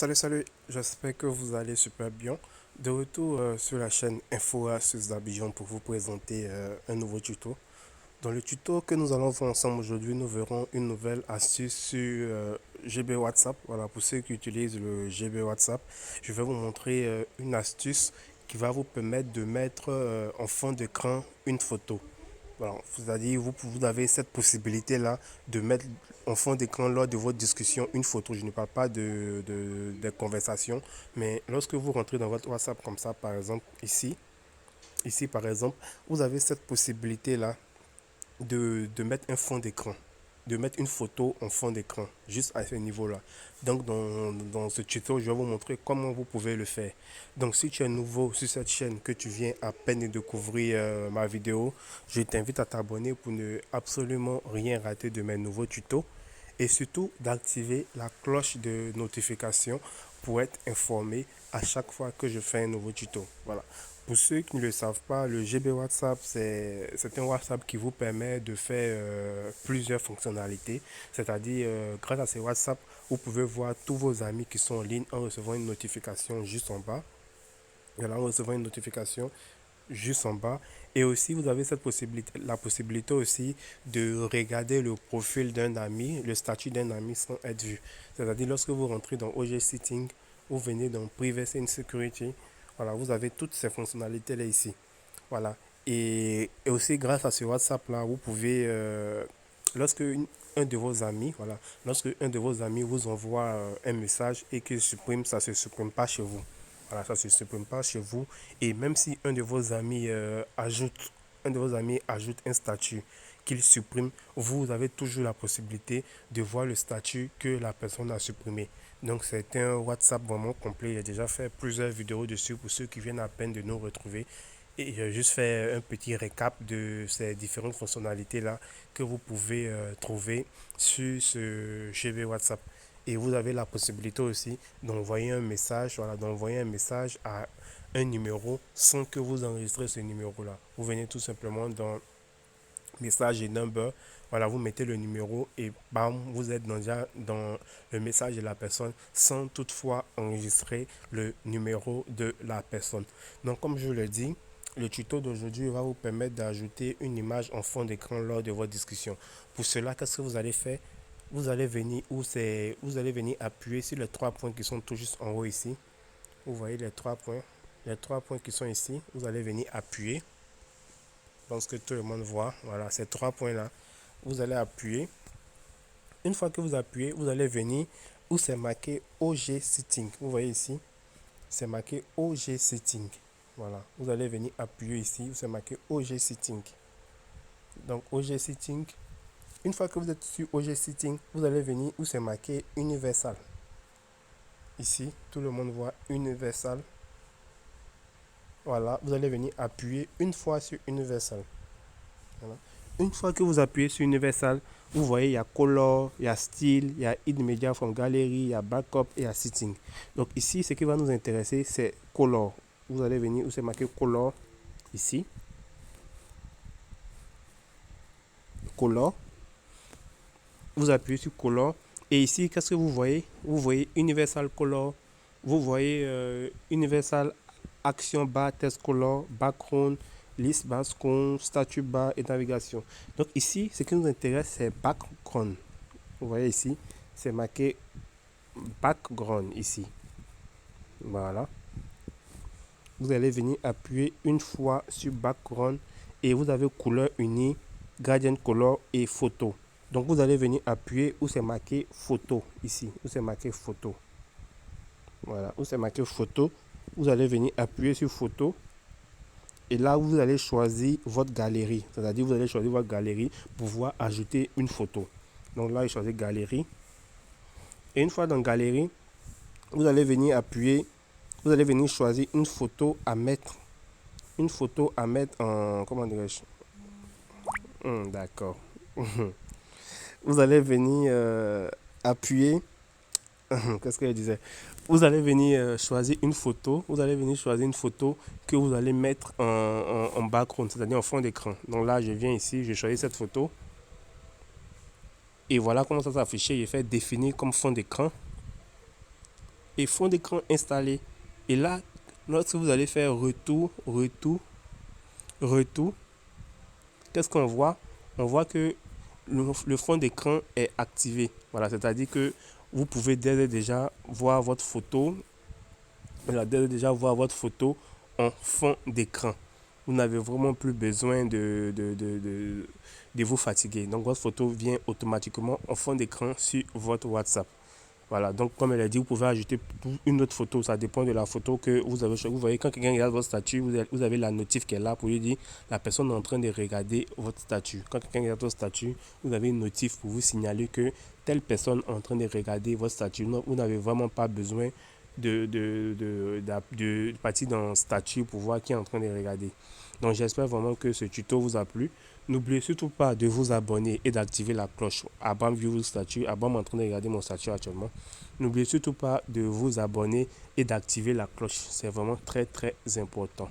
Salut, j'espère que vous allez super bien. De retour sur la chaîne Info Astuces d'Abidjan pour vous présenter un nouveau tuto. Dans le tuto que nous allons voir ensemble aujourd'hui, nous verrons une nouvelle astuce sur GB WhatsApp. Voilà, pour ceux qui utilisent le GB WhatsApp, je vais vous montrer une astuce qui va vous permettre de mettre en fond d'écran une photo. Voilà, c'est-à-dire vous avez cette possibilité-là de mettre en fond d'écran lors de votre discussion une photo. Je ne parle pas de conversation, mais lorsque vous rentrez dans votre WhatsApp comme ça, par exemple, ici par exemple, vous avez cette possibilité-là de mettre un fond d'écran, de mettre une photo en fond d'écran, juste à ce niveau-là. Donc, dans ce tuto, je vais vous montrer comment vous pouvez le faire. Donc, si tu es nouveau sur cette chaîne, que tu viens à peine de découvrir ma vidéo, je t'invite à t'abonner pour ne absolument rien rater de mes nouveaux tutos et surtout d'activer la cloche de notification pour être informé à chaque fois que je fais un nouveau tuto. Voilà. Pour ceux qui ne le savent pas, le GB WhatsApp, c'est un WhatsApp qui vous permet de faire plusieurs fonctionnalités. C'est-à-dire, grâce à ces WhatsApp, vous pouvez voir tous vos amis qui sont en ligne en recevant une notification juste en bas. Voilà, en recevant une notification juste en bas. Et aussi, vous avez la possibilité aussi de regarder le profil d'un ami, le statut d'un ami sans être vu. C'est-à-dire, lorsque vous rentrez dans OG Setting, vous venez dans Privacy and Security, voilà, vous avez toutes ces fonctionnalités-là ici. Voilà. Et aussi, grâce à ce WhatsApp-là, vous pouvez, un de vos amis, voilà, lorsque un de vos amis vous envoie un message et qu'il supprime, ça ne se supprime pas chez vous. Voilà, ça ne se supprime pas chez vous. Et même si un de vos amis ajoute un statut qu'il supprime, vous avez toujours la possibilité de voir le statut que la personne a supprimé. Donc c'est un WhatsApp vraiment complet. J'ai déjà fait plusieurs vidéos dessus pour ceux qui viennent à peine de nous retrouver. Et j'ai juste fait un petit récap de ces différentes fonctionnalités-là que vous pouvez trouver sur ce GB WhatsApp. Et vous avez la possibilité aussi d'envoyer un message, voilà, d'envoyer un message à un numéro sans que vous enregistrez ce numéro-là. Vous venez tout simplement dans message et number, voilà, vous mettez le numéro et bam, vous êtes déjà dans le message de la personne sans toutefois enregistrer le numéro de la personne. Donc, comme je le dis, le tuto d'aujourd'hui va vous permettre d'ajouter une image en fond d'écran lors de votre discussion. Pour cela, qu'est-ce que vous allez faire? Vous allez venir appuyer sur les trois points qui sont tout juste en haut ici. Vous voyez les trois points qui sont ici. Vous allez venir appuyer. Je pense que tout le monde voit. Voilà, ces trois points-là. Vous allez appuyer. Une fois que vous appuyez, vous allez venir où c'est marqué OG Setting. Vous voyez ici, c'est marqué OG Setting. Voilà, vous allez venir appuyer ici où c'est marqué OG Setting. Donc OG Setting. Une fois que vous êtes sur OG Setting, vous allez venir où c'est marqué Universal. Ici, tout le monde voit Universal. Voilà, vous allez venir appuyer une fois sur Universal. Voilà. Une fois que vous appuyez sur Universal, vous voyez, il y a Color, il y a Style, il y a Hide Media from Gallery, il y a Backup et il y a Setting. Donc ici, ce qui va nous intéresser, c'est Color. Vous allez venir où c'est marqué Color, ici. Color. Vous appuyez sur Color. Et ici, qu'est-ce que vous voyez? Vous voyez Universal Color. Vous voyez Universal Action Bar, Test Color, Background, liste background, statut bar et navigation. Donc ici, ce qui nous intéresse, c'est background. Vous voyez ici, c'est marqué background ici. Voilà. Vous allez venir appuyer une fois sur background et vous avez couleur unie, gradient color et photo. Donc vous allez venir appuyer où c'est marqué photo ici, où c'est marqué photo. Voilà, où c'est marqué photo. Vous allez venir appuyer sur photo. Et là, vous allez choisir votre galerie. C'est-à-dire, vous allez choisir votre galerie pour pouvoir ajouter une photo. Donc là, je choisis galerie. Et une fois dans galerie, vous allez venir appuyer. Vous allez venir choisir une photo à mettre. Une photo à mettre en... Comment dirais-je? D'accord. Vous allez venir appuyer. Qu'est-ce que je disais? Vous allez venir choisir une photo. Vous allez venir choisir une photo que vous allez mettre en background, c'est-à-dire en fond d'écran. Donc là, je viens ici, je choisis cette photo. Et voilà comment ça s'affiche. Il fait définir comme fond d'écran. et fond d'écran installé. Et là, lorsque vous allez faire retour, retour, retour, qu'est-ce qu'on voit? On voit que le fond d'écran est activé. Voilà, c'est-à-dire que vous pouvez déjà voir votre photo. Voilà, déjà voir votre photo en fond d'écran. Vous n'avez vraiment plus besoin de vous fatiguer. Donc votre photo vient automatiquement en fond d'écran sur votre WhatsApp. Voilà, donc comme elle a dit, vous pouvez ajouter une autre photo, ça dépend de la photo que vous avez. Vous voyez, quand quelqu'un regarde votre statut, vous avez la notif qui est là pour lui dire la personne est en train de regarder votre statut. Quand quelqu'un regarde votre statut, vous avez une notif pour vous signaler que telle personne est en train de regarder votre statut. Vous n'avez vraiment pas besoin de partir dans statut pour voir qui est en train de regarder. Donc j'espère vraiment que ce tuto vous a plu. N'oubliez surtout pas de vous abonner et d'activer la cloche. Abam view le statut. Abam est en train de regarder mon statut actuellement. N'oubliez surtout pas de vous abonner et d'activer la cloche. C'est vraiment très très important.